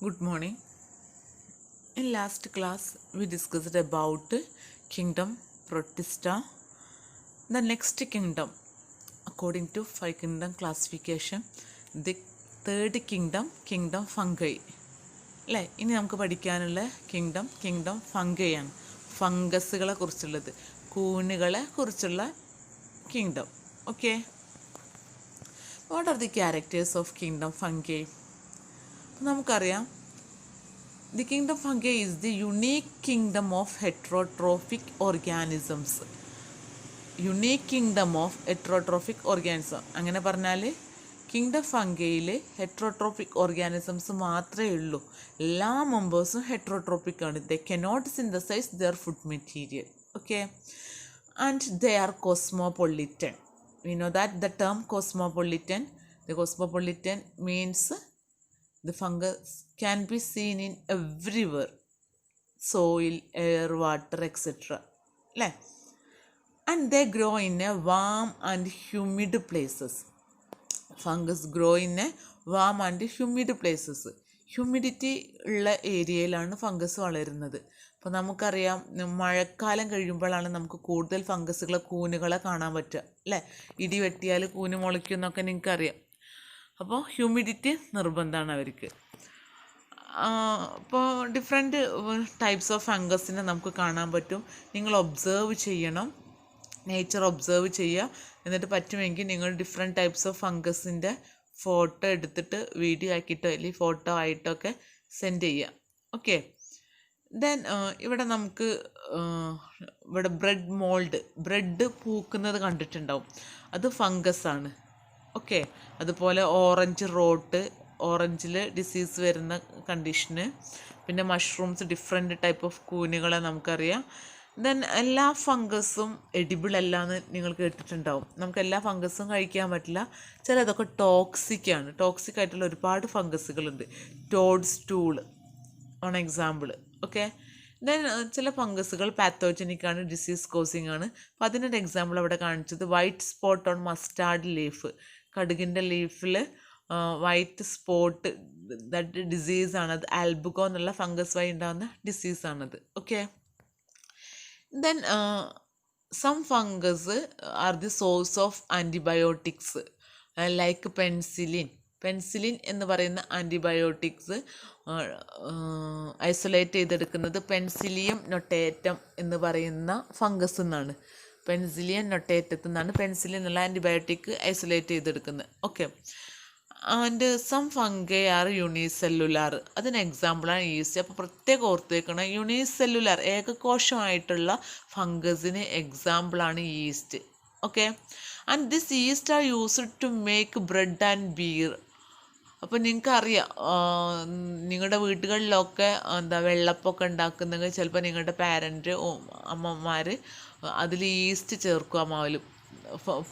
Good morning. In last class, we discussed about kingdom Protista. The next kingdom, according to five kingdom classification, the third kingdom, kingdom fungi. അല്ലേ ഇനി നമുക്ക് പഠിക്കാനുള്ള kingdom ഫംഗയാണ്. ഫംഗസുകളെ കുറിച്ചുള്ളത്, കൂണുകളെ കുറിച്ചുള്ള kingdom. Okay, what are the characters of kingdom fungi? നമുക്കറിയാം, the kingdom fungi is the unique kingdom of heterotrophic organisms. Unique kingdom of heterotrophic organism. അങ്ങനെ പറഞ്ഞാൽ kingdom ഫംഗയിൽ heterotrophic organisms മാത്രമേ ഉള്ളൂ. എല്ലാ മെമ്പേഴ്സും ഹെട്രോട്രോഫിക് ആണ്. They cannot synthesise their food material. Okay, and they are cosmopolitan. We know that the term cosmopolitan. The cosmopolitan means the fungus can be seen in everywhere, soil, air, water, etc. And they grow in a warm and humid places. Fungus grow in a warm and humid places. Humidity ഉള്ള ഏരിയയിലാണ് fungus വളരുന്നത്. അപ്പോൾ നമുക്കറിയാം, മഴക്കാലം കഴിയുമ്പോഴാണ് നമുക്ക് കൂടുതൽ ഫംഗസുകളെ, കൂനുകളെ കാണാൻ പറ്റുക. അല്ലേ, ഇടി വെട്ടിയാൽ കൂന് മുളയ്ക്കും എന്നൊക്കെ നിങ്ങൾക്കറിയാം. അപ്പോൾ ഹ്യൂമിഡിറ്റി നിർബന്ധമാണ് അവർക്ക്. അപ്പോൾ ഡിഫറെൻറ്റ് ടൈപ്സ് ഓഫ് ഫംഗസിനെ നമുക്ക് കാണാൻ പറ്റും. നിങ്ങൾ ഒബ്സേർവ് ചെയ്യണം, നേച്ചർ ഒബ്സേർവ് ചെയ്യുക. എന്നിട്ട് പറ്റുമെങ്കിൽ നിങ്ങൾ ഡിഫറെൻറ്റ് ടൈപ്സ് ഓഫ് ഫംഗസിൻ്റെ ഫോട്ടോ എടുത്തിട്ട് വീഡിയോ ആക്കിയിട്ടോ അല്ലെങ്കിൽ ഫോട്ടോ ആയിട്ടോ ഒക്കെ സെൻഡ് ചെയ്യുക. ഓക്കെ, ദെൻ ഇവിടെ നമുക്ക് ഇവിടെ ബ്രെഡ് പൂക്കുന്നത് കണ്ടിട്ടുണ്ടാവും, അത് ഫംഗസാണ്. ഓക്കെ, അതുപോലെ ഓറഞ്ചിൽ ഡിസീസ് വരുന്ന കണ്ടീഷന്, പിന്നെ മഷ്റൂംസ്, ഡിഫറെൻറ്റ് ടൈപ്പ് ഓഫ് കൂനുകളെ നമുക്കറിയാം. ദെൻ എല്ലാ ഫംഗസും എഡിബിൾ അല്ലാന്ന് നിങ്ങൾ കേട്ടിട്ടുണ്ടാവും. നമുക്ക് എല്ലാ ഫംഗസും കഴിക്കാൻ പറ്റില്ല. ചിലതൊക്കെ ടോക്സിക്കാണ്. ടോക്സിക് ആയിട്ടുള്ള ഒരുപാട് ഫംഗസുകളുണ്ട്. ടോഡ് സ്റ്റൂൾ ആണ് എക്സാമ്പിൾ. ഓക്കെ, ദെൻ ചില ഫംഗസുകൾ പാത്തോജനിക്കാണ്, ഡിസീസ് കോസിങ് ആണ്. അപ്പോൾ അതിനൊരു എക്സാമ്പിൾ അവിടെ കാണിച്ചത് white spot on mustard leaf. കടുകിൻ്റെ ലീഫിൽ വൈറ്റ് സ്പോട്ട്, ദറ്റ് ഡിസീസാണത്. ആൽബുഗോ എന്നുള്ള ഫംഗസ് വഴി ഉണ്ടാകുന്ന ഡിസീസാണത്. Okay, then some fungus are the source of antibiotics like penicillin എന്ന് പറയുന്ന ആൻറ്റിബയോട്ടിക്സ് ഐസൊലേറ്റ് ചെയ്തെടുക്കുന്നത് പെൻസിലിയം നൊട്ടേറ്റം എന്ന് പറയുന്ന ഫംഗസ് എന്നാണ്. പെൻസിലിയൻ നൊട്ടേറ്റത്തിൽ നിന്നാണ് പെൻസിലിൻ എന്നുള്ള ആൻറ്റിബയോട്ടിക് ഐസൊലേറ്റ് ചെയ്തെടുക്കുന്നത്. Okay, and some fungi are unicellular. അതിന് എക്സാമ്പിളാണ് ഈസ്റ്റ്. അപ്പോൾ പ്രത്യേകം ഓർത്ത് വെക്കണം, യൂണിസെല്ലുലാർ ഏകകോശമായിട്ടുള്ള ഫംഗസിന് എക്സാമ്പിളാണ് yeast. Okay, and this yeast are used to make bread and beer. അപ്പോൾ നിങ്ങൾക്കറിയാം, നിങ്ങളുടെ വീടുകളിലൊക്കെ വെള്ളപ്പൊക്കെ ഉണ്ടാക്കുന്നെങ്കിൽ ചിലപ്പോൾ നിങ്ങളുടെ പാരൻറ്റ്, അമ്മമാർ അതിൽ ഈസ്റ്റ് ചേർക്കും ആ മാവിൽ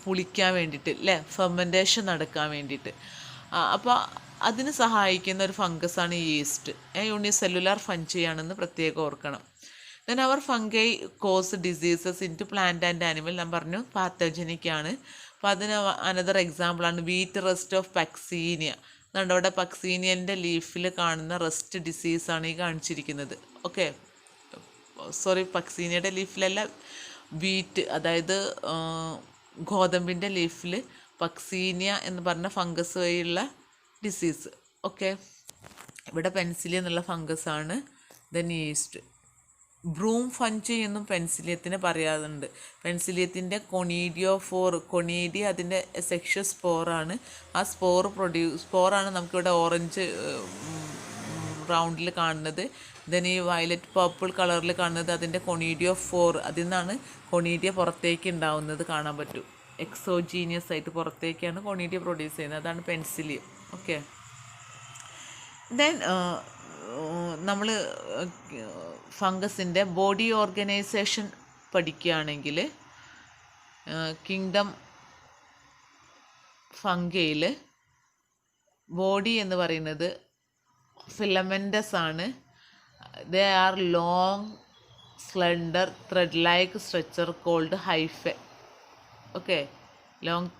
പുളിക്കാൻ വേണ്ടിയിട്ട്, അല്ലേ, ഫെർമെൻറ്റേഷൻ നടക്കാൻ വേണ്ടിയിട്ട്. അപ്പോൾ അതിന് സഹായിക്കുന്ന ഒരു ഫംഗസാണ് ഈസ്റ്റ്. യൂണിസെല്ലുലാർ ഫംഗൈയാണെന്ന് പ്രത്യേകം ഓർക്കണം. ദെൻ അവർ fungi cause diseases in to plant and animal. ഞാൻ പറഞ്ഞു പാത്തോജനിക്കാണ്. അപ്പോൾ അതിന് അനദർ എക്സാമ്പിളാണ് വീറ്റ് റസ്റ്റ് ഓഫ് പക്സീനിയ. അതുകൊണ്ട് അവിടെ പക്സീനിയൻ്റെ ലീഫിൽ കാണുന്ന റസ്റ്റ് ഡിസീസാണ് ഈ കാണിച്ചിരിക്കുന്നത്. ഓക്കെ, സോറി, പക്സീനിയയുടെ ലീഫിലല്ല, വീറ്റ്, അതായത് ഗോതമ്പിൻ്റെ ലീഫിൽ പക്സീനിയ എന്ന് പറഞ്ഞ ഫംഗസ് വഴിയുള്ള ഡിസീസ്. ഓക്കെ, ഇവിടെ പെൻസിലിയ എന്നുള്ള ഫംഗസാണ്. Then yeast. ബ്രൂം ഫഞ്ചി എന്നും പെൻസിലിയത്തിന് പറയാറുണ്ട്. പെൻസിലിയത്തിൻ്റെ കൊണീഡിയ അതിൻ്റെ സെക്ഷൽ സ്പോറാണ്. ആ സ്പോറാണ് നമുക്കിവിടെ ഓറഞ്ച് റൗണ്ടിൽ കാണുന്നത്. ദെൻ ഈ വയലറ്റ് പർപ്പിൾ കളറിൽ കാണുന്നത് അതിൻ്റെ കൊണീഡിയോഫോർ. അതിൽ നിന്നാണ് കൊണീഡിയ പുറത്തേക്ക് ഉണ്ടാവുന്നത് കാണാൻ പറ്റും. എക്സോജീനിയസ് ആയിട്ട് പുറത്തേക്കാണ് കൊണീഡിയ പ്രൊഡ്യൂസ് ചെയ്യുന്നത്. അതാണ് പെൻസിലിയം. ഓക്കെ, ദെൻ നമ്മൾ ഫംഗസിൻ്റെ ബോഡി ഓർഗനൈസേഷൻ പഠിക്കുകയാണെങ്കിൽ കിങ്ഡം ഫംഗയിൽ ബോഡി എന്ന് പറയുന്നത് ഫിലമെൻറ്റസ് ആണ്. They are long slender thread like structure called hyphae. Okay, long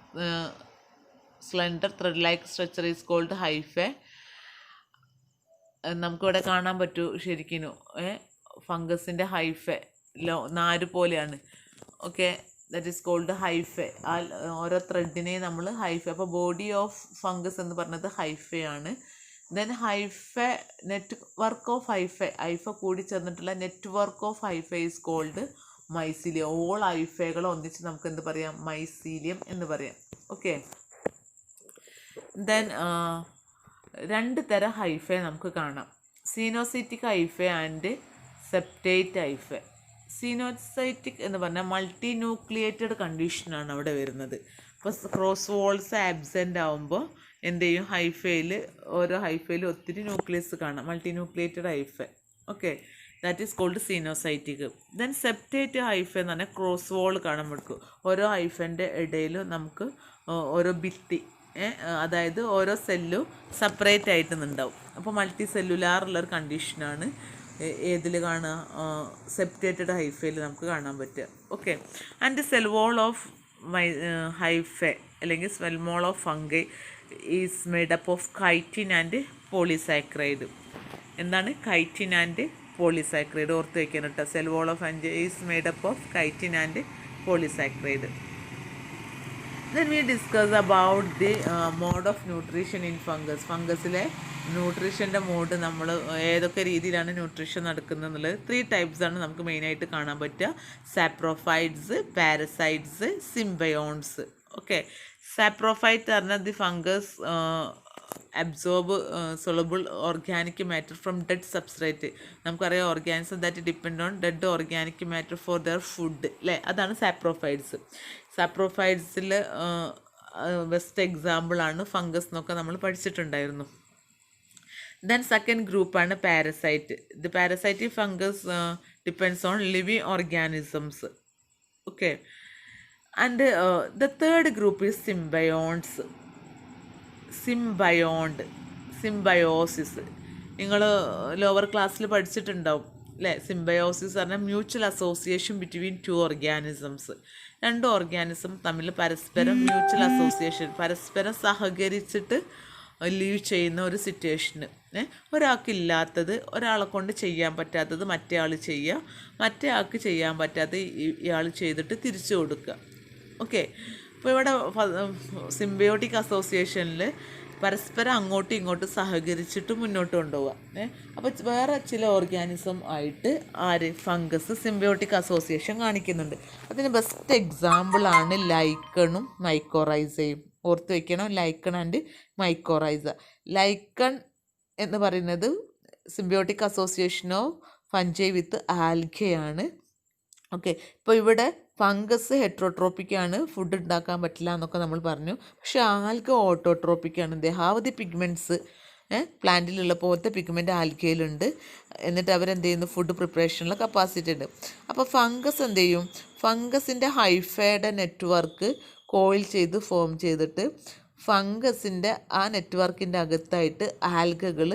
slender thread-like structure is called hyphae. നമുക്കിവിടെ കാണാൻ പറ്റൂ ശരിക്കും ഫംഗസിൻ്റെ ഹൈഫെ നാര് പോലെയാണ്. Okay, that is called hyphae. ആ ഓരോ ത്രെഡിനെയും നമ്മൾ ഹൈഫെ. അപ്പോൾ ബോഡി ഓഫ് ഫംഗസ് എന്ന് പറഞ്ഞത് ഹൈഫയാണ്. Then hyphae network of hypha കൂടി ചേർന്നിട്ടുള്ള network of hypha is called mycelium. All ഹൈഫകൾ ഒന്നിച്ച് നമുക്ക് എന്ത് പറയാം? മൈസീലിയം എന്ന് പറയാം. ഓക്കെ, ദെൻ 2 തരം ഹൈഫെ നമുക്ക് കാണാം. Coenocytic hyphae and septate hyphae. Coenocytic എന്ന് പറഞ്ഞാൽ മൾട്ടി ന്യൂക്ലിയേറ്റഡ് കണ്ടീഷനാണ് അവിടെ വരുന്നത്. അപ്പോൾ ക്രോസ് വോൾസ് ആബ്സെൻ്റ് ആകുമ്പോൾ എന്ത് ചെയ്യും? ഓരോ ഹൈഫയിൽ ഒത്തിരി ന്യൂക്ലിയസ് കാണാം, multi nucleated hyphae. Okay, that is called coenocytic. Then septate hyphae എന്ന് പറഞ്ഞാൽ ക്രോസ് വോൾ കാണാൻ പറ്റും. ഓരോ ഹൈഫൻ്റെ ഇടയിലും നമുക്ക് ഓരോ ഭിത്തി, അതായത് ഓരോ സെല്ലും സെപ്പറേറ്റ് ആയിട്ട് ഉണ്ടാവും. അപ്പോൾ മൾട്ടി സെല്ലുലാറുള്ളൊരു കണ്ടീഷനാണ് ഏതിൽ കാണുക? സെപ്റ്റേറ്റഡ് ഹൈഫയിൽ നമുക്ക് കാണാൻ പറ്റുക. Okay, and cell wall of hyphae അല്ലെങ്കിൽ cell wall of fungi is made up of chitin and polysaccharide. എന്താണ് കൈറ്റിൻ ആൻഡ് പോളിസാക്രൈഡ്? ഓർത്ത് വയ്ക്കാൻ കേട്ടോ. Cell wall of fungi is made up of chitin and polysaccharide. Then we discuss about the mode of nutrition in fungus. ഫംഗസിലെ ന്യൂട്രീഷൻ്റെ mode നമ്മൾ ഏതൊക്കെ രീതിയിലാണ് nutrition നടക്കുന്നത് എന്നുള്ളത് 3 ടൈപ്സാണ് നമുക്ക് മെയിനായിട്ട് കാണാൻ പറ്റുക. Saprophytes, parasites, symbionts. Okay, saprophyte പറഞ്ഞാൽ the fungus absorb soluble organic matter from dead substrate. നമുക്കറിയാം organism that depend on dead organic matter for their food അല്ലേ? അതാണ് സാപ്രോഫൈറ്റ്സ്. സാപ്രോഫൈറ്റ്സിൽ ബെസ്റ്റ് എക്സാമ്പിളാണ് ഫംഗസ് എന്നൊക്കെ നമ്മൾ പഠിച്ചിട്ടുണ്ടായിരുന്നു. ദെൻ സെക്കൻഡ് ഗ്രൂപ്പാണ് parasite. The parasitic fungus depends on living organisms. Okay, and the third group is symbionts. Symbiosis നിങ്ങൾ lower ക്ലാസ്സിൽ പഠിച്ചിട്ടുണ്ടാവും അല്ലേ? സിംബയോസിസ് പറഞ്ഞാൽ mutual association between 2 organisms. 2 organism തമ്മിൽ പരസ്പരം മ്യൂച്വൽ അസോസിയേഷൻ, പരസ്പരം സഹകരിച്ചിട്ട് ലീവ് ചെയ്യുന്ന ഒരു സിറ്റുവേഷന്. ഒരാൾക്കില്ലാത്തത് ഒരാളെ കൊണ്ട് ചെയ്യാൻ പറ്റാത്തത് മറ്റേ ആൾ ചെയ്യുക, മറ്റേ ആൾക്ക് ചെയ്യാൻ പറ്റാത്തത് ഇയാൾ ചെയ്തിട്ട് തിരിച്ചു കൊടുക്കുക. ഓക്കെ, അപ്പോൾ ഇവിടെ സിംബയോട്ടിക് അസോസിയേഷനിൽ പരസ്പരം അങ്ങോട്ടും ഇങ്ങോട്ടും സഹകരിച്ചിട്ട് മുന്നോട്ട് കൊണ്ടുപോവുക. അപ്പോൾ വേറെ ചില ഓർഗാനിസം ആയിട്ട് ഫംഗസ് സിംബയോട്ടിക് അസോസിയേഷൻ കാണിക്കുന്നുണ്ട്. അതിന് ബെസ്റ്റ് എക്സാമ്പിളാണ് ലൈക്കണും മൈക്കോറൈസയും. ഓർത്ത് വയ്ക്കണം, ലൈക്കൺ ആൻഡ് മൈക്കോറൈസ. ലൈക്കൺ എന്ന് പറയുന്നത് symbiotic association of fungi with ആൽഗയാണ്. ഓക്കെ, ഇപ്പോൾ ഇവിടെ ഫംഗസ് ഹെട്രോട്രോപ്പിക്കാണ്, ഫുഡ് ഉണ്ടാക്കാൻ പറ്റില്ല എന്നൊക്കെ നമ്മൾ പറഞ്ഞു. പക്ഷേ ആൽഗ ഓട്ടോട്രോപ്പിക്കാണ്. They have the pigments. പ്ലാന്റിലുള്ള പോലത്തെ പിഗ്മെൻറ്റ് ആൽഗയിലുണ്ട്. എന്നിട്ട് അവരെന്ത് ചെയ്യുന്നു? ഫുഡ് പ്രിപ്പറേഷനുള്ള കപ്പാസിറ്റി ഉണ്ട്. അപ്പോൾ ഫംഗസ് എന്ത് ചെയ്യും? ഫംഗസിൻ്റെ ഹൈഫയുടെ നെറ്റ്വർക്ക് കോയിൽ ചെയ്ത് ഫോം ചെയ്തിട്ട് ഫംഗസിൻ്റെ ആ നെറ്റ്വർക്കിൻ്റെ അകത്തായിട്ട് ആൽഗകൾ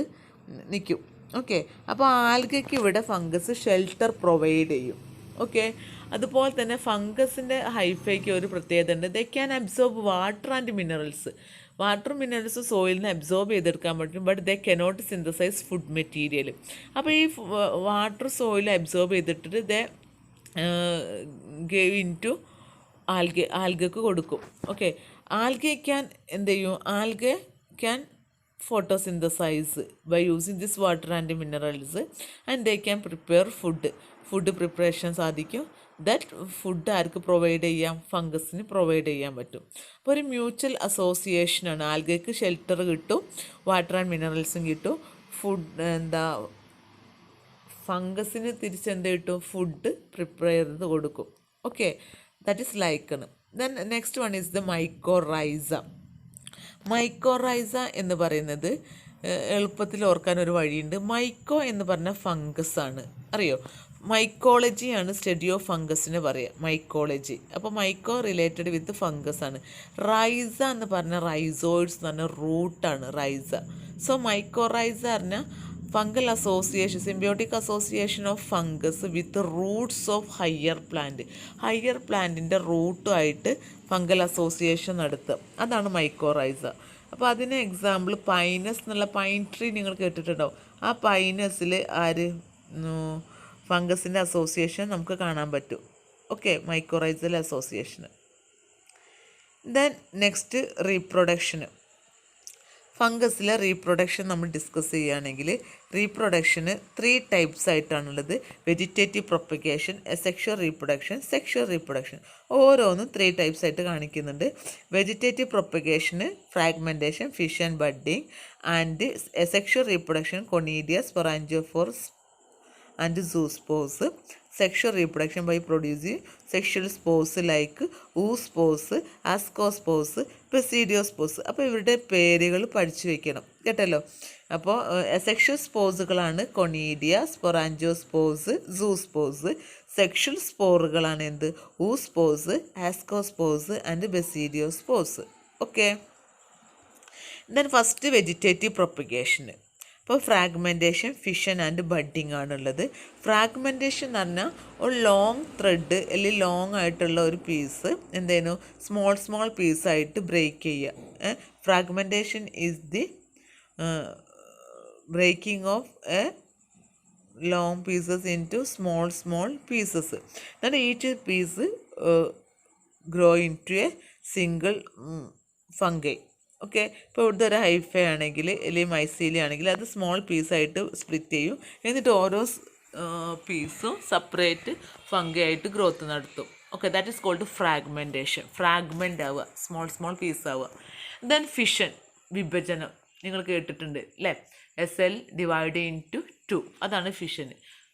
നിൽക്കും. ഓക്കെ, അപ്പോൾ ആൽഗയ്ക്ക് ഇവിടെ ഫംഗസ് ഷെൽട്ടർ പ്രൊവൈഡ് ചെയ്യും. ഓക്കെ, അതുപോലെ തന്നെ ഫംഗസിൻ്റെ ഹൈഫയ്ക്ക് ഒരു പ്രത്യേകത ഉണ്ട്. They can absorb water and minerals. Water minerals സോയിലിന് അബ്സോർബ് ചെയ്തെടുക്കാൻ പറ്റും, but they cannot synthesise food material. അപ്പോൾ ഈ വാട്ടർ സോയിൽ അബ്സോർബ് ചെയ്തിട്ട് ദേ ഗേവ് ഇൻ ടു ആൽഗക്ക് കൊടുക്കും. ഓക്കെ, ആൽഗെ ക്യാൻ എന്ത് ചെയ്യും? Algae can photosynthesize by using this water and minerals, and they can prepare food preparation സാധിക്കും. That food arc provide ചെയ്യാം? ഫംഗസിന് provide ചെയ്യാൻ പറ്റും. അപ്പോൾ ഒരു മ്യൂച്വൽ അസോസിയേഷനാണ്. ആൽഗയ്ക്ക് ഷെൽട്ടർ കിട്ടും, വാട്ടർ ആൻഡ് മിനറൽസും കിട്ടും. ഫംഗസിന് തിരിച്ചെന്ത് കിട്ടും? ഫുഡ് പ്രിപ്പയർ ചെയ്ത് കൊടുക്കും. Okay, that is lichen. Then next one is the mycorrhiza. Mycorrhiza എന്ന് പറയുന്നത് എളുപ്പത്തിൽ ഓർക്കാൻ ഒരു വഴിയുണ്ട്. മൈക്കോ എന്ന് പറഞ്ഞ ഫംഗസ് ആണ്, അറിയോ? മൈക്കോളജിയാണ് സ്റ്റഡി ഓഫ് ഫംഗസിന് പറയുക, മൈക്കോളജി. അപ്പോൾ മൈക്കോ റിലേറ്റഡ് വിത്ത് ഫംഗസ് ആണ്. റൈസ എന്ന് പറഞ്ഞാൽ റൈസോയിഡ്സ് എന്ന് പറഞ്ഞാൽ റൂട്ടാണ് റൈസ. സോ മൈക്കോറൈസ പറഞ്ഞാൽ fungal association, symbiotic association of fungus with Roots of higher plant. Higher പ്ലാന്റിൻ്റെ റൂട്ടുമായിട്ട് ഫംഗൽ അസോസിയേഷൻ നടത്തുക, അതാണ് മൈക്കോറൈസ. അപ്പോൾ അതിന് എക്സാമ്പിൾ പൈനസ് എന്നുള്ള പൈൻ ട്രീ നിങ്ങൾ കേട്ടിട്ടുണ്ടാവും. ആ പൈനസിൽ ആര് ഫംഗസിൻ്റെ അസോസിയേഷൻ നമുക്ക് കാണാൻ പറ്റും. Okay, mycorrhizal association. Then next റീപ്രൊഡക്ഷന്. ഫംഗസിലെ റീപ്രൊഡക്ഷൻ നമ്മൾ ഡിസ്കസ് ചെയ്യുകയാണെങ്കിൽ റീപ്രൊഡക്ഷന് 3 ടൈപ്സ് ആയിട്ടാണുള്ളത്. Vegetative propagation, asexual reproduction, sexual reproduction. ഓരോന്നും 3 ടൈപ്സ് ആയിട്ട് കാണിക്കുന്നുണ്ട്. വെജിറ്റേറ്റീവ് പ്രൊപ്പഗേഷന് fragmentation, fission, budding. And asexual reproduction conidia, sporangiophores and zoospores. Sexual reproduction by producing sexual spores like oospores, ascospores, pseudospores. അപ്പോൾ ഇവരുടെ പേരുകൾ പഠിച്ചു വെക്കണം കേട്ടല്ലോ. അപ്പോൾ സെക്ഷൽ സ്പോസുകളാണ് കൊണീഡിയ, സ്പൊറാഞ്ചിയോസ്പോസ്, സൂസ്പോസ്. സെക്ഷൽ സ്പോറുകളാണ് എന്ത്? Oospores, ascospores and basidiospores. Okay. Then first vegetative പ്രൊപ്പഗേഷന്. അപ്പോൾ ഫ്രാഗ്മെൻറ്റേഷൻ, ഫിഷൻ ആൻഡ് ബഡ്ഡിങ് ആണുള്ളത്. ഫ്രാഗ്മെൻറ്റേഷൻ എന്ന് പറഞ്ഞാൽ ഒരു ലോങ് ത്രെഡ് അല്ലെങ്കിൽ ലോങ് ആയിട്ടുള്ള ഒരു പീസ് എന്തേനു സ്മോൾ പീസായിട്ട് ബ്രേക്ക് ചെയ്യുക. Fragmentation is the breaking of a long pieces into small pieces. Then each piece grow into a single fungi. Okay. ഇപ്പോൾ ഇവിടുത്തെ ഒരു ഹൈഫ ആണെങ്കിൽ അല്ലെങ്കിൽ മൈസീലി ആണെങ്കിൽ അത് സ്മോൾ പീസായിട്ട് സ്പ്ലിറ്റ് ചെയ്യും. എന്നിട്ട് ഓരോ പീസും സെപ്പറേറ്റ് ഫംഗി ആയിട്ട് ഗ്രോത്ത് നടത്തും. Okay, that is called fragmentation. Fragment ആവുക, സ്മോൾ പീസ് ആവുക. ദെൻ ഫിഷൻ, വിഭജനം. നിങ്ങൾ കേട്ടിട്ടുണ്ട് അല്ലേ? എ സെൽ ഡിവൈഡ് ഇൻറ്റു 2, അതാണ് ഫിഷൻ.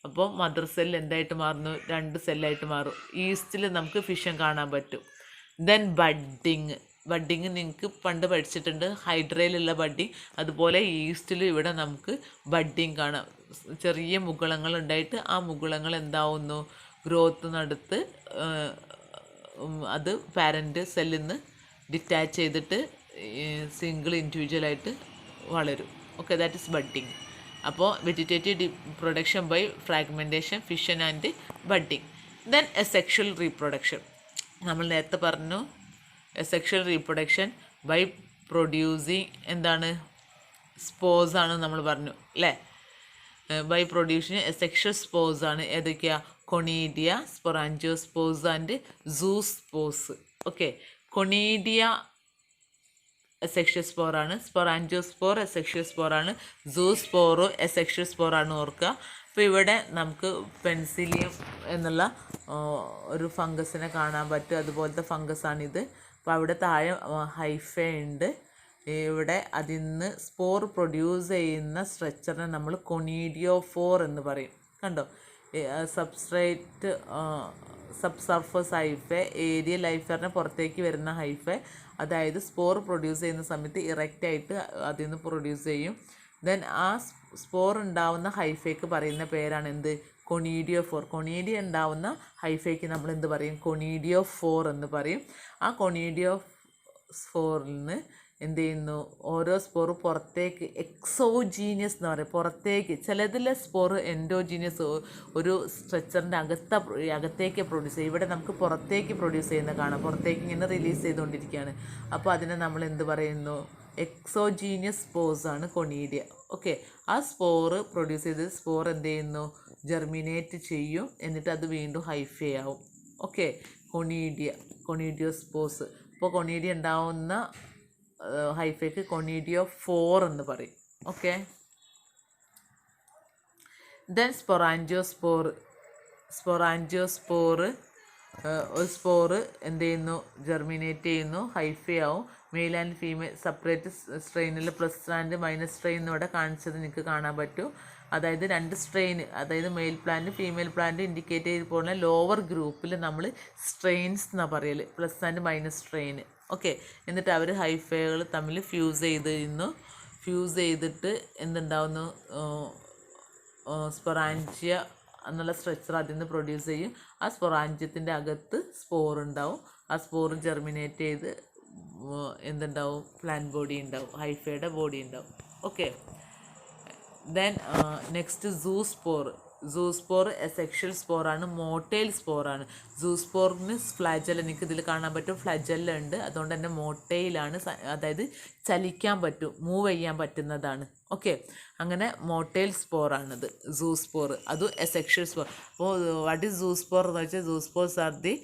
അപ്പോൾ മദർ സെൽ എന്തായിട്ട് മാറുന്നു? 2 സെല്ലായിട്ട് മാറും. ഈസ്റ്റിൽ നമുക്ക് ഫിഷൻ കാണാൻ പറ്റും. Then budding. ബഡ്ഡിങ് നിങ്ങൾക്ക് പണ്ട് പഠിച്ചിട്ടുണ്ട്, ഹൈഡ്രയിലുള്ള ബഡ്ഡിങ്. അതുപോലെ ഈസ്റ്റിൽ ഇവിടെ നമുക്ക് ബഡ്ഡിങ് കാണാം. ചെറിയ മുകുളങ്ങൾ ഉണ്ടായിട്ട് ആ മുകുളങ്ങൾ എന്താവുന്നു? ഗ്രോത്ത് നടത്ത് അത് പാരൻ്റ് സെല്ലിൽ നിന്ന് ഡിറ്റാച്ച് ചെയ്തിട്ട് സിംഗിൾ ഇൻഡിവിജ്വലായിട്ട് വളരും. Okay, that is budding. അപ്പോൾ vegetative production by fragmentation, fission and budding. Then asexual reproduction. നമ്മൾ നേരത്തെ പറഞ്ഞു സെക്ഷൽ റീപ്രൊഡക്ഷൻ ബൈ പ്രൊഡ്യൂസിങ് എന്താണ്? സ്പോസ് ആണ് നമ്മൾ പറഞ്ഞു അല്ലേ? ബൈ പ്രൊഡ്യൂസിങ് സെക്ഷൽ സ്പോസ് ആണ്. ഏതൊക്കെയാ? Conidia, sporangiospores and zoospores. Okay, conidia asexual സ്പോറാണ്, സ്പൊറാഞ്ചിയോസ്പോർ എസെക്ഷൽ സ്പോറാണ്, സൂസ്പോറോ എസെക്ഷൽ സ്പോറാണ്. ഓർക്കുക. അപ്പോൾ ഇവിടെ നമുക്ക് പെൻസിലിയം എന്നുള്ള ഒരു ഫംഗസിനെ കാണാൻ പറ്റും. അതുപോലത്തെ ഫംഗസാണിത്. അപ്പോൾ അവിടെ താഴെ ഹൈഫ ഉണ്ട്. ഇവിടെ അതിൽ നിന്ന് സ്പോർ പ്രൊഡ്യൂസ് ചെയ്യുന്ന സ്ട്രക്ചറിനെ നമ്മൾ കൊണീഡിയോഫോർ എന്ന് പറയും. കണ്ടോ? സബ്സ്ട്രേറ്റ് സർഫസ് ഹൈഫ, ഏരിയൽ ഹൈഫറിന് പുറത്തേക്ക് വരുന്ന ഹൈഫ, അതായത് സ്പോർ പ്രൊഡ്യൂസ് ചെയ്യുന്ന സമയത്ത് ഇറക്റ്റായിട്ട് അതിൽ നിന്ന് പ്രൊഡ്യൂസ് ചെയ്യും. ദെൻ ആ സ്പോർ ഉണ്ടാവുന്ന ഹൈഫയ്ക്ക് പറയുന്ന പേരാണ് എന്ത്? കൊണീഡിയോഫോർ. കൊണീഡിയ ഉണ്ടാവുന്ന ഹൈഫയ്ക്ക് നമ്മൾ എന്ത് പറയും? കൊണീഡിയോഫോർ എന്ന് പറയും. ആ കൊണീഡിയോഫോറിൽ നിന്ന് എന്ത് ചെയ്യുന്നു? ഓരോ സ്പോറ് പുറത്തേക്ക്, എക്സോജീനിയസ് എന്ന് പറയും, പുറത്തേക്ക്. ചിലതിലെ സ്പോറ് എൻഡോജീനിയസ്, ഒരു സ്ട്രക്ചറിൻ്റെ അകത്തേക്ക് പ്രൊഡ്യൂസ് ചെയ്യും. ഇവിടെ നമുക്ക് പുറത്തേക്ക് പ്രൊഡ്യൂസ് ചെയ്യുന്ന കാണാം, പുറത്തേക്ക് ഇങ്ങനെ റിലീസ് ചെയ്തുകൊണ്ടിരിക്കുകയാണ്. അപ്പോൾ അതിനെ നമ്മൾ എന്ത് പറയുന്നു? എക്സോജീനിയസ് സ്പോർസ് ആണ് കൊണീഡിയ. ഓക്കെ, ആ സ്പോറ് പ്രൊഡ്യൂസ് ചെയ്ത് സ്പോർ എന്ത് ചെയ്യുന്നു? ജെർമിനേറ്റ് ചെയ്യും. എന്നിട്ട് അത് വീണ്ടും ഹൈഫയാവും. ഓക്കെ, കൊണീഡിയോസ്പോസ്. അപ്പോൾ കൊണീഡിയ ഉണ്ടാവുന്ന ഹൈഫയ്ക്ക് കൊണീഡിയോഫോർ എന്ന് പറയും. ഓക്കെ. Then sporangiospore. ഒരു സ്പോറ് എന്ത് ചെയ്യുന്നു? ജെർമിനേറ്റ് ചെയ്യുന്നു, ഹൈഫയാവും. മെയിൽ ആൻഡ് ഫീമെയിൽ സെപ്പറേറ്റ് സ്ട്രെയിനിൽ പ്ലസ് ആൻഡ് മൈനസ് സ്ട്രെയിൻ ഇവിടെ കാണിച്ചത് നിങ്ങൾക്ക് കാണാൻ പറ്റും. അതായത് 2 സ്ട്രെയിൻ, അതായത് male plant female plant indicate ചെയ്ത് പോകുന്ന ലോവർ ഗ്രൂപ്പിൽ നമ്മൾ സ്ട്രെയിൻസ് എന്നാണ് പറയൽ, plus and minus strain. Okay, എന്നിട്ട് അവർ ഹൈഫകൾ തമ്മിൽ ഫ്യൂസ് ചെയ്തിട്ട് എന്തുണ്ടാവുന്നു? സ്പൊറാഞ്ചിയ എന്നുള്ള സ്ട്രക്ചർ അതിൽ നിന്ന് പ്രൊഡ്യൂസ് ചെയ്യും. ആ സ്പൊറാഞ്ചിയത്തിൻ്റെ അകത്ത് സ്പോർ ഉണ്ടാവും. ആ സ്പോർ ജെർമിനേറ്റ് ചെയ്ത് എന്തുണ്ടാവും? പ്ലാന്റ് ബോഡി ഉണ്ടാവും, ഹൈഫയുടെ ബോഡി ഉണ്ടാവും. Okay. Then next zoospore. Zoospore asexual സ്പോറാണ്, മോട്ടൈൽ സ്പോറാണ്. സൂസ്പോറിന് ഫ്ലാജെല്ല നിങ്ങൾക്ക് ഇതിൽ കാണാൻ പറ്റും, ഫ്ലാജെല്ല ഉണ്ട്, അതുകൊണ്ട് തന്നെ മോട്ടൈലാണ്, അതായത് ചലിക്കാൻ പറ്റും, മൂവ് ചെയ്യാൻ പറ്റുന്നതാണ്. ഓക്കെ, അങ്ങനെ മോട്ടൈൽ സ്പോറാണിത് സൂസ്പോർ, അതും എസെക്ഷൽ സ്പോർ. അപ്പോൾ വാട്ട് ഈസ് സൂസ്പോർ എന്ന് വെച്ചാൽ zoospores are the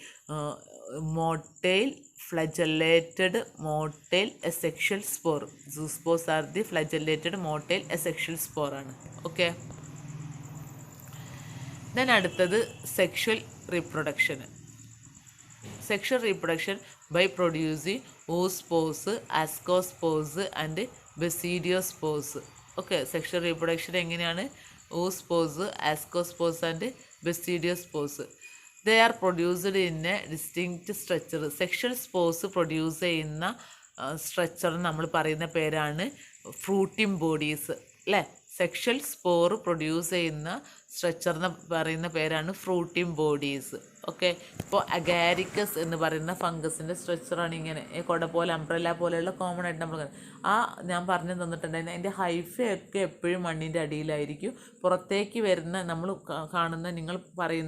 motile flagellated motile asexual spore. Zoospores are the flagellated motile asexual spore ആണ്. ഓക്കെ, ദെൻ അടുത്തത് sexual reproduction. Sexual reproduction by producing oospores, ascospores and basidiospores. Okay, sexual reproduction എങ്ങനെയാണ്? oospores, ascospores and basidiospores. They are produced in a distinct structure. Sexual spores produce ചെയ്യുന്ന structure നമ്മൾ പറയുന്ന പേരാണ് fruiting bodies അല്ലേ. Sexual spore produce ചെയ്യുന്ന structure എന്ന് പറയുന്ന പേരാണ് ഫ്രൂട്ടിംഗ് ബോഡീസ്. ഓക്കെ, ഇപ്പോൾ അഗാരിക്കസ് എന്ന് പറയുന്ന ഫംഗസിൻ്റെ സ്ട്രക്ചറാണ് ഇങ്ങനെ കുട പോലെ അംബ്രല്ല പോലെയുള്ള കോമൺ ആയിട്ട് നമ്മൾ ഞാൻ പറഞ്ഞു തന്നിട്ടുണ്ടായിരുന്നു. അതിൻ്റെ ഹൈഫയൊക്കെ എപ്പോഴും മണ്ണിൻ്റെ അടിയിലായിരിക്കും. പുറത്തേക്ക് വരുന്ന നമ്മൾ കാണുന്ന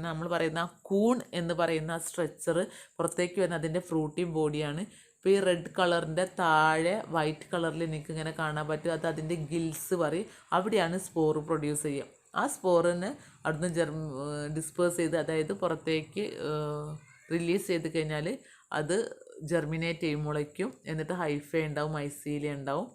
നമ്മൾ പറയുന്ന കൂൺ എന്ന് പറയുന്ന സ്ട്രക്ചർ പുറത്തേക്ക് വരുന്ന അതിൻ്റെ ഫ്രൂട്ടിംഗ് ബോഡിയാണ്. ഇപ്പോൾ ഈ റെഡ് കളറിൻ്റെ താഴെ വൈറ്റ് കളറിൽ നിങ്ങൾക്ക് ഇങ്ങനെ കാണാൻ പറ്റും, അത് അതിൻ്റെ ഗിൽസ് പറയും. അവിടെയാണ് സ്പോർ പ്രൊഡ്യൂസ് ചെയ്യുക. ആ സ്പോറിന് അവിടുന്ന് ഡിസ്പേഴ്സ് ചെയ്ത്, അതായത് പുറത്തേക്ക് റിലീസ് ചെയ്ത് കഴിഞ്ഞാൽ അത് ജെർമിനേറ്റ് ചെയ്യും, മുളയ്ക്കും. എന്നിട്ട് ഹൈഫേ ഉണ്ടാവും, മൈസീലിയ ഉണ്ടാവും.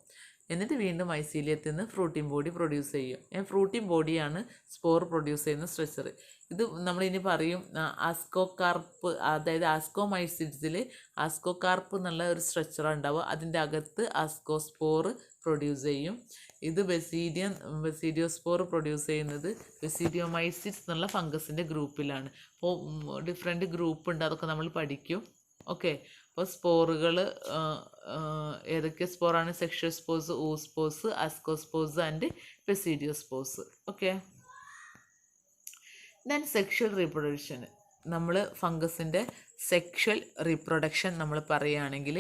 എന്നിട്ട് വീണ്ടും മൈസീലിയത്തിൽ നിന്ന് ഫ്രൂട്ടിംഗ് ബോഡി പ്രൊഡ്യൂസ് ചെയ്യും. ഫ്രൂട്ടിംഗ് ബോഡിയാണ് സ്പോർ പ്രൊഡ്യൂസ് ചെയ്യുന്ന സ്ട്രക്ചർ. ഇത് നമ്മളിനി പറയും ആസ്കോകാർപ്പ്, അതായത് ആസ്കോമൈസിഡ്സിൽ ആസ്കോകാർപ്പ് എന്നുള്ള ഒരു സ്ട്രക്ചറാണ് ഉണ്ടാവുക. അതിൻ്റെ അകത്ത് ആസ്കോസ്പോർ പ്രൊഡ്യൂസ് ചെയ്യും. ഇത് ബസിഡിയോസ്പോർ പ്രൊഡ്യൂസ് ചെയ്യുന്നത് ബസിഡിയോമൈസിഡ്സ് എന്നുള്ള ഫംഗസിൻ്റെ ഗ്രൂപ്പിലാണ്. അപ്പോൾ ഡിഫറെൻറ്റ് ഗ്രൂപ്പ് ഉണ്ട്, അതൊക്കെ നമ്മൾ പഠിക്കും. ഓക്കെ, അപ്പോൾ സ്പോറുകൾ ഏതൊക്കെ സ്പോറാണ്? Sexual spores, oospores, ascospores and basidiospores. Okay, then sexual reproduction. നമ്മൾ ഫംഗസിൻ്റെ സെക്ഷൽ റീപ്രൊഡക്ഷൻ നമ്മൾ പറയുകയാണെങ്കിൽ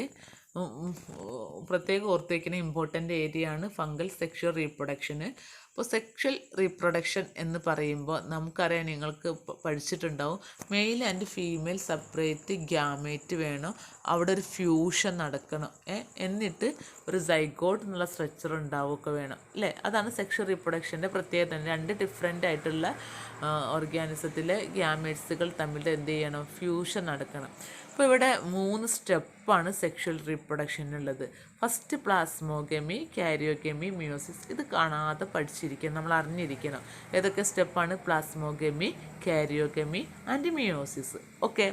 പ്രത്യേകം ഓർത്ത് വയ്ക്കുന്ന ഇമ്പോർട്ടൻ്റ് ഏരിയ ആണ് ഫംഗൽ സെക്ഷൽ റീപ്രൊഡക്ഷന്. അപ്പോൾ സെക്ഷൽ റീപ്രൊഡക്ഷൻ എന്ന് പറയുമ്പോൾ നമുക്കറിയാം, നിങ്ങൾക്ക് പഠിച്ചിട്ടുണ്ടാവും, male and female separate gamete വേണം, അവിടെ ഒരു ഫ്യൂഷൻ നടക്കണം, എന്നിട്ട് ഒരു സൈഗോട്ട് എന്നുള്ള സ്ട്രക്ചർ ഉണ്ടാവുകയൊക്കെ വേണം അല്ലേ. അതാണ് സെക്ഷൽ റീപ്രൊഡക്ഷൻ്റെ പ്രത്യേകത. രണ്ട് ഡിഫറെൻ്റ് ആയിട്ടുള്ള ഓർഗാനിസത്തിലെ ഗ്യാമേറ്റ്സുകൾ തമ്മിൽ എന്ത് ചെയ്യണം? ഫ്യൂഷൻ നടക്കണം. അപ്പോൾ ഇവിടെ 3 സ്റ്റെപ്പാണ് സെക്ഷൽ റീപ്രൊഡക്ഷനുള്ളത്. First plasmogamy, karyogamy, meiosis. ഇത് കാണാതെ പഠിച്ചിരിക്കണം, നമ്മൾ അറിഞ്ഞിരിക്കണം. ഏതൊക്കെ സ്റ്റെപ്പാണ്? Plasmogamy, karyogamy and meiosis. Okay,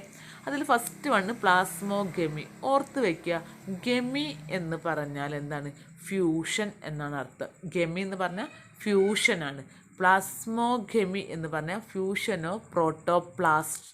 അതിൽ ഫസ്റ്റ് വണ് പ്ലാസ്മോഗമി. ഓർത്ത് വയ്ക്കുക, ഗമി എന്ന് പറഞ്ഞാൽ എന്താണ്? ഫ്യൂഷൻ എന്നാണ് അർത്ഥം. ഗമി എന്ന് പറഞ്ഞാൽ ഫ്യൂഷനാണ്. പ്ലാസ്മോഗമി എന്ന് പറഞ്ഞാൽ fusion of protoplasm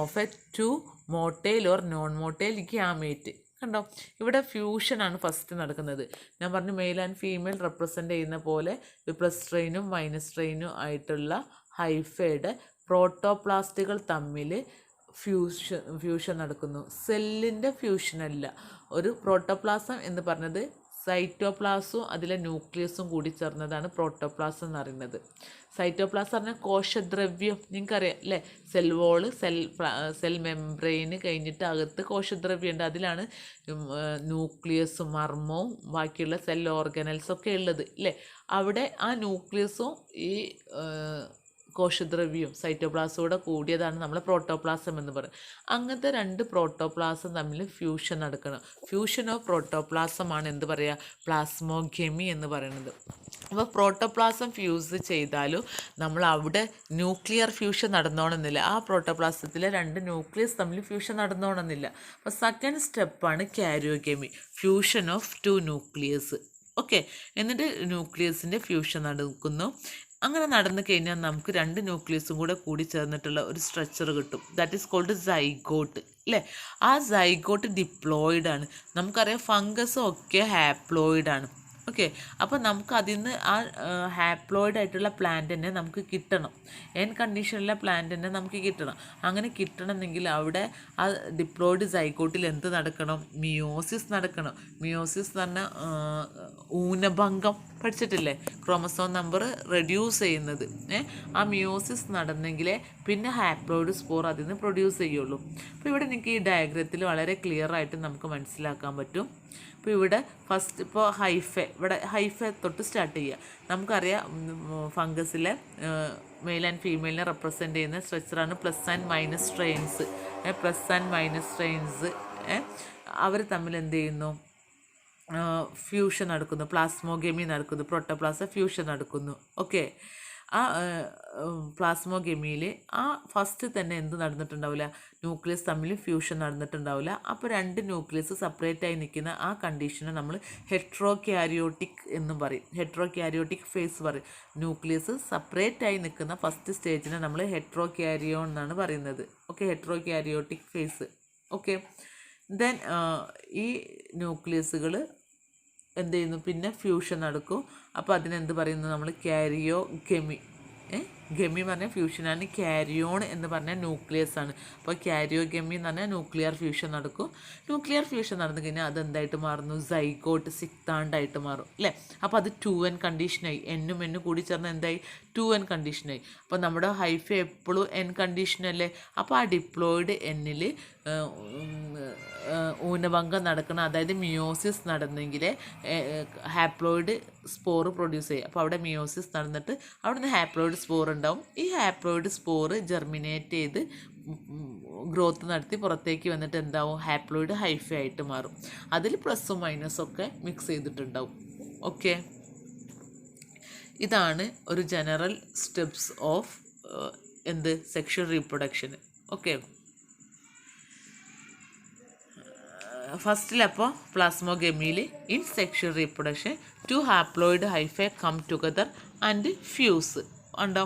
of A 2 motile or non-motile gamete. കണ്ടോ, ഇവിടെ ഫ്യൂഷനാണ് ഫസ്റ്റ് നടക്കുന്നത്. ഞാൻ പറഞ്ഞു മെയിൽ ആൻഡ് ഫീമെയിൽ റെപ്രസെൻ്റ് ചെയ്യുന്ന പോലെ പ്ലസ് സ്ട്രെയിനും മൈനസ് സ്ട്രെയിനും ആയിട്ടുള്ള ഹൈഫയുടെ പ്രോട്ടോപ്ലാസ്റ്റുകൾ തമ്മിൽ ഫ്യൂഷൻ നടക്കുന്നു. സെല്ലിൻ്റെ ഫ്യൂഷനല്ല. ഒരു പ്രോട്ടോപ്ലാസം എന്ന് പറഞ്ഞത് സൈറ്റോപ്ലാസും അതിലെ ന്യൂക്ലിയസും കൂടി ചേർന്നതാണ് പ്രോട്ടോപ്ലാസം എന്ന് പറയുന്നത്. സൈറ്റോപ്ലാസം പറഞ്ഞാൽ കോശദ്രവ്യം, നിങ്ങൾക്കറിയാം അല്ലേ. സെൽ വോള്, സെൽ മെംബ്രെയിന് കഴിഞ്ഞിട്ട് അകത്ത് കോശദ്രവ്യം ഉണ്ട്. അതിലാണ് ന്യൂക്ലിയസും മർമ്മവും ബാക്കിയുള്ള സെൽ ഓർഗനൽസൊക്കെ ഉള്ളത് അല്ലേ. അവിടെ ആ ന്യൂക്ലിയസും ഈ കോശദ്രവ്യവും സൈറ്റോപ്ലാസോടെ കൂടിയതാണ് നമ്മൾ പ്രോട്ടോപ്ലാസം എന്ന് പറയുന്നത്. അങ്ങനത്തെ 2 പ്രോട്ടോപ്ലാസം തമ്മിൽ ഫ്യൂഷൻ നടക്കണം. ഫ്യൂഷൻ ഓഫ് പ്രോട്ടോപ്ലാസമാണ് എന്ത് പറയുക? പ്ലാസ്മോഗമി എന്ന് പറയുന്നത്. അപ്പോൾ പ്രോട്ടോപ്ലാസം ഫ്യൂസ് ചെയ്താലും നമ്മൾ അവിടെ ന്യൂക്ലിയർ ഫ്യൂഷൻ നടന്നോണമെന്നില്ല. ആ പ്രോട്ടോപ്ലാസത്തിലെ 2 ന്യൂക്ലിയസ് തമ്മിൽ ഫ്യൂഷൻ നടന്നോണമെന്നില്ല. അപ്പോൾ സെക്കൻഡ് സ്റ്റെപ്പാണ് karyogamy, fusion of 2 nucleus. Okay, എന്നിട്ട് ന്യൂക്ലിയസിൻ്റെ ഫ്യൂഷൻ നടക്കുന്നു. അങ്ങനെ നടന്നു കഴിഞ്ഞാൽ നമുക്ക് 2 ന്യൂക്ലിയസും കൂടി ചേർന്നിട്ടുള്ള ഒരു സ്ട്രക്ചർ കിട്ടും. ദാറ്റ് ഈസ് കോൾഡ് സൈഗോട്ട് അല്ലേ. ആ സൈഗോട്ട് ഡിപ്ലോയിഡാണ്. നമുക്കറിയാം ഫംഗസും ഒക്കെ ഹാപ്ലോയിഡാണ്. ഓക്കെ, അപ്പോൾ നമുക്ക് അതിൽ നിന്ന് ആ ഹാപ്ലോയിഡ് ആയിട്ടുള്ള പ്ലാന്റ് തന്നെ നമുക്ക് കിട്ടണം. കണ്ടീഷനിലെ പ്ലാന്റ് തന്നെ നമുക്ക് കിട്ടണം. അങ്ങനെ കിട്ടണമെങ്കിൽ അവിടെ ആ ഡിപ്ലോയിഡ് സൈഗോട്ടിൽ എന്ത് നടക്കണം? മിയോസിസ് നടക്കണം. മിയോസിസ് എന്ന് പറഞ്ഞാൽ ഊനഭംഗം പഠിച്ചിട്ടില്ലേ? ക്രോമസോം നമ്പർ റെഡ്യൂസ് ചെയ്യുന്നത്. ആ മിയോസിസ് നടന്നെങ്കിലേ പിന്നെ ഹാപ്ലോയിഡ് സ്പോർ അതിൽ നിന്ന് പ്രൊഡ്യൂസ് ചെയ്യുള്ളൂ. അപ്പോൾ ഇവിടെ നിങ്ങൾക്ക് ഈ ഡയഗ്രത്തിൽ വളരെ ക്ലിയർ ആയിട്ട് നമുക്ക് മനസ്സിലാക്കാൻ പറ്റും. ഇപ്പോൾ ഇവിടെ ഫസ്റ്റ് ഇപ്പോൾ ഇവിടെ ഹൈഫെ തൊട്ട് സ്റ്റാർട്ട് ചെയ്യുക. നമുക്കറിയാം ഫംഗസിലെ മെയിൽ ആൻഡ് ഫീമെയിലിനെ റെപ്രസെൻ്റ് ചെയ്യുന്ന സ്ട്രക്ചറാണ് plus and minus strains. Plus and minus strains അവർ തമ്മിൽ എന്ത് ചെയ്യുന്നു? ഫ്യൂഷൻ നടക്കുന്നു, പ്ലാസ്മോഗെമി നടക്കുന്നു, പ്രോട്ടോപ്ലാസ ഫ്യൂഷൻ നടക്കുന്നു. ഓക്കെ, ആ പ്ലാസ്മോഗെമിയിൽ ആ ഫസ്റ്റ് തന്നെ എന്ത് നടന്നിട്ടുണ്ടാവില്ല? ന്യൂക്ലിയസ് തമ്മിൽ ഫ്യൂഷൻ നടന്നിട്ടുണ്ടാവില്ല. അപ്പോൾ രണ്ട് ന്യൂക്ലിയസ് സെപ്പറേറ്റ് ആയി നിൽക്കുന്ന ആ കണ്ടീഷനെ നമ്മൾ ഹെട്രോക്യാരിയോട്ടിക് എന്നും പറയും. ഹെട്രോക്യാരിയോട്ടിക് ഫേസ് പറയും. ന്യൂക്ലിയസ് സെപ്പറേറ്റ് ആയി നിൽക്കുന്ന ഫസ്റ്റ് സ്റ്റേജിനെ നമ്മൾ ഹെട്രോക്യാരിയോൺ എന്നാണ് പറയുന്നത്. Okay, heterokaryotic phase. Okay, then ഈ ന്യൂക്ലിയസുകൾ എന്ത് ചെയ്യുന്നു? പിന്നെ ഫ്യൂഷൻ നടക്കും. അപ്പോൾ അതിനെന്ത് പറയുന്നു നമ്മൾ? ക്യാരിയോഗെമി. ഗെമി എന്ന് പറഞ്ഞാൽ ഫ്യൂഷനാണ്. ക്യാരിയോൺ എന്ന് പറഞ്ഞാൽ ന്യൂക്ലിയസ് ആണ്. അപ്പോൾ ക്യാരിയോഗെമി എന്ന് പറഞ്ഞാൽ ന്യൂക്ലിയർ ഫ്യൂഷൻ നടക്കും. ന്യൂക്ലിയർ ഫ്യൂഷൻ നടന്നു കഴിഞ്ഞാൽ അതെന്തായിട്ട് മാറുന്നു? സൈഗോട്ട്, സിക്താണ്ടായിട്ട് മാറും അല്ലേ? അപ്പോൾ അത് 2n കണ്ടീഷനായി. എന്നും എന്നും കൂടി ചേർന്ന് എന്തായി? 2n കണ്ടീഷനായി. അപ്പോൾ നമ്മുടെ ഹൈഫ എപ്പോഴും n കണ്ടീഷനല്ലേ? അപ്പോൾ ആ ഡിപ്ലോയിഡ് എന്നിൽ ഊനഭംഗം നടക്കണം, അതായത് മിയോസിസ് നടന്നെങ്കിൽ ഹാപ്ലോയിഡ് സ്പോർ പ്രൊഡ്യൂസ് ചെയ്യും. അപ്പോൾ അവിടെ മിയോസിസ് നടന്നിട്ട് അവിടെ നിന്ന് ഹാപ്ലോയിഡ് സ്പോർ ഉണ്ടാവും. ഈ ഹാപ്ലോയിഡ് സ്പോർ ജെർമിനേറ്റ് ചെയ്ത് ഗ്രോത്ത് നടത്തി പുറത്തേക്ക് വന്നിട്ട് എന്താവും? ഹാപ്ലോയിഡ് ഹൈഫ ആയിട്ട് മാറും. അതിൽ പ്ലസ്സും മൈനസും ഒക്കെ മിക്സ് ചെയ്തിട്ടുണ്ടാവും. ഓക്കെ, ഇതാണ് ഒരു ജനറൽ സ്റ്റെപ്സ് ഓഫ് എന്ത്? Sexual reproduction. ഓക്കെ, ഫസ്റ്റിലപ്പോൾ പ്ലാസ്മോഗെമിയിൽ in sexual reproduction 2 haploid hyphae come together and fuse ഉണ്ടോ?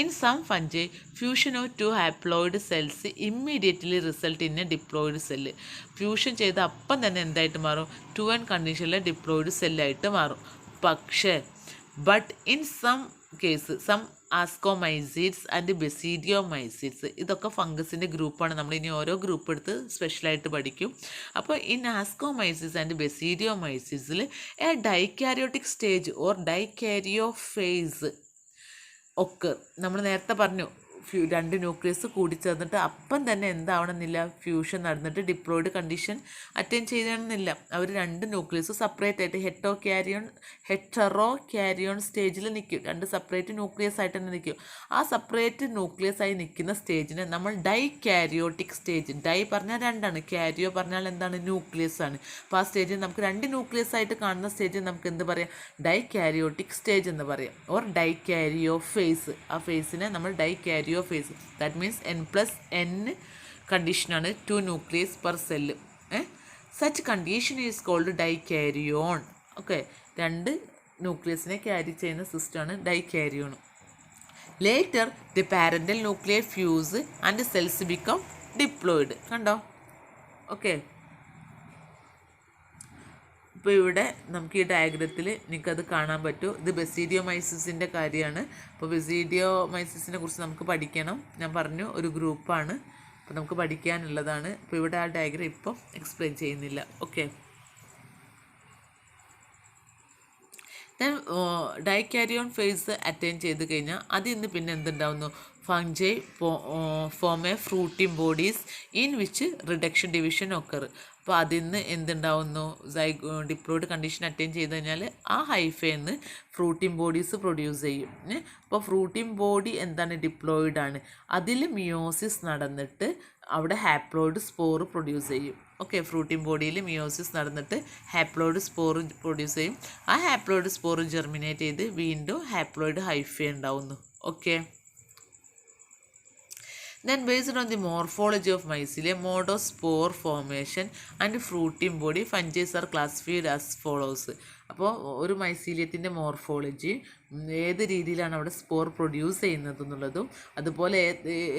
In some fungi fusion of 2 haploid cells immediately result in a diploid cell. Fusion ചെയ്ത് അപ്പം തന്നെ എന്തായിട്ട് മാറും? 2n കണ്ടീഷനിലെ ഡിപ്ലോയിഡ് സെല്ലായിട്ട് മാറും. പക്ഷേ but in some case some ascomycetes and basidiomycetes, ഇതൊക്കെ ഫംഗസിൻ്റെ ഗ്രൂപ്പാണ്. നമ്മൾ ഇനി ഓരോ ഗ്രൂപ്പ് എടുത്ത് സ്പെഷ്യലായിട്ട് പഠിക്കും. അപ്പോൾ ഇൻ ആസ്കോമൈസിസ് ആൻഡ് ബെസീഡിയോമൈസീഡ്സിൽ a dikaryotic stage or dikaryophase ഒക്കെ നമ്മൾ നേരത്തെ പറഞ്ഞു. രണ്ട് ന്യൂക്ലിയസ് കൂടിച്ചേർന്നിട്ട് അപ്പം തന്നെ എന്താവണമെന്നില്ല? ഫ്യൂഷൻ നടന്നിട്ട് ഡിപ്ലോയിഡ് കണ്ടീഷൻ അറ്റൈൻ ചെയ്യണമെന്നില്ല. അവർ രണ്ട് ന്യൂക്ലിയസ് സെപ്പറേറ്റ് ആയിട്ട് ഹെറ്ററോ ക്യാരിയോൺ സ്റ്റേജിൽ നിൽക്കും. രണ്ട് സെപ്പറേറ്റ് ന്യൂക്ലിയസ് ആയിട്ട് തന്നെ നിൽക്കും. ആ സെപ്പറേറ്റ് ന്യൂക്ലിയസ് ആയി നിൽക്കുന്ന സ്റ്റേജിനെ നമ്മൾ ഡൈക്യാരിയോട്ടിക് സ്റ്റേജ്. ഡൈ പറഞ്ഞാൽ രണ്ടാണ്, ക്യാരിയോ പറഞ്ഞാൽ എന്താണ്? ന്യൂക്ലിയസ് ആണ്. അപ്പോൾ ആ സ്റ്റേജിൽ നമുക്ക് രണ്ട് ന്യൂക്ലിയസ് ആയിട്ട് കാണുന്ന സ്റ്റേജിൽ നമുക്ക് എന്ത് പറയാം? ഡൈക്യാരിയോട്ടിക് സ്റ്റേജ് എന്ന് പറയാം, ഓർ ഡൈക്യാരിയോ ഫേസ്. ആ ഫേസിനെ നമ്മൾ ഡൈക്യാരിയോ ഫേസ്. ദാറ്റ് മീൻസ് n+n കണ്ടീഷനാണ് 2 nucleus per cell. Such condition is called dikaryon. Okay, രണ്ട് ന്യൂക്ലിയസിനെ ക്യാരി ചെയ്യുന്ന സിസ്റ്റമാണ് dikaryon. Later the parental nuclear fuse and cells become diploid. കണ്ടോ? ഓക്കെ, ഇപ്പോൾ ഇവിടെ നമുക്ക് ഈ ഡയഗ്രത്തിൽ നിങ്ങൾക്കത് കാണാൻ പറ്റും. ഇത് ബെസീഡിയോമൈസിസിൻ്റെ കാര്യമാണ്. അപ്പോൾ ബെസീഡിയോമൈസിസിനെ കുറിച്ച് നമുക്ക് പഠിക്കണം. ഞാൻ പറഞ്ഞു ഒരു ഗ്രൂപ്പാണ്, അപ്പോൾ നമുക്ക് പഠിക്കാനുള്ളതാണ്. അപ്പോൾ ഇവിടെ ആ ഡയഗ്രം ഇപ്പം എക്സ്പ്ലെയിൻ ചെയ്യുന്നില്ല. Okay, then dikaryon phase attain ചെയ്ത് കഴിഞ്ഞാൽ അതിൽ നിന്ന് പിന്നെ എന്തുണ്ടാവുന്നു? Fungi form a fruiting bodies in which reduction division occur. അപ്പോൾ അതിൽ നിന്ന് എന്തുണ്ടാവുന്നു? ഡിപ്ലോയിഡ് കണ്ടീഷൻ അറ്റൈൻ ചെയ്ത് കഴിഞ്ഞാൽ ആ ഹൈഫയിൽ നിന്ന് ഫ്രൂട്ടിംഗ് ബോഡീസ് പ്രൊഡ്യൂസ് ചെയ്യും. അപ്പോൾ ഫ്രൂട്ടിംഗ് ബോഡി എന്താണ്? ഡിപ്ലോയിഡ് ആണ്. അതിൽ മിയോസിസ് നടന്നിട്ട് അവിടെ ഹാപ്ലോയിഡ് സ്പോർ പ്രൊഡ്യൂസ് ചെയ്യും. ഓക്കെ, ഫ്രൂട്ടിംഗ് ബോഡിയിൽ മിയോസിസ് നടന്നിട്ട് ഹാപ്ലോയിഡ് സ്പോർ പ്രൊഡ്യൂസ് ചെയ്യും. ആ ഹാപ്ലോയിഡ് സ്പോർ ജെർമിനേറ്റ് ചെയ്ത് വീണ്ടും ഹാപ്ലോയിഡ് ഹൈഫ ഉണ്ടാവുന്നു. Okay, then based on the morphology of mycelia, mode of spore formation and fruiting body, fungi are classified as follows. അപ്പോൾ ഒരു മൈസീലിയത്തിൻ്റെ morphology, ഏത് രീതിയിലാണ് അവിടെ സ്പോർ പ്രൊഡ്യൂസ് ചെയ്യുന്നത് എന്നുള്ളതും അതുപോലെ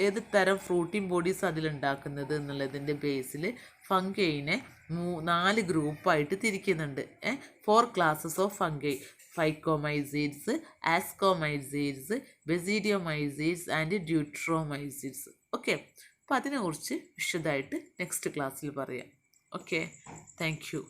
ഏത് തരം ഫ്രൂട്ടിംഗ് ബോഡീസ് അതിലുണ്ടാക്കുന്നത് എന്നുള്ളതിൻ്റെ ബേസിൽ ഫംഗൈനെ 4 ഗ്രൂപ്പായിട്ട് തിരിക്കുന്നുണ്ട്. 4 classes of fungi: phycomycetes, ascomycetes, basidiomycetes and deuteromycetes. Okay, അപ്പോൾ അതിനെക്കുറിച്ച് വിശദമായിട്ട് നെക്സ്റ്റ് ക്ലാസ്സിൽ പറയാം. Okay, thank U.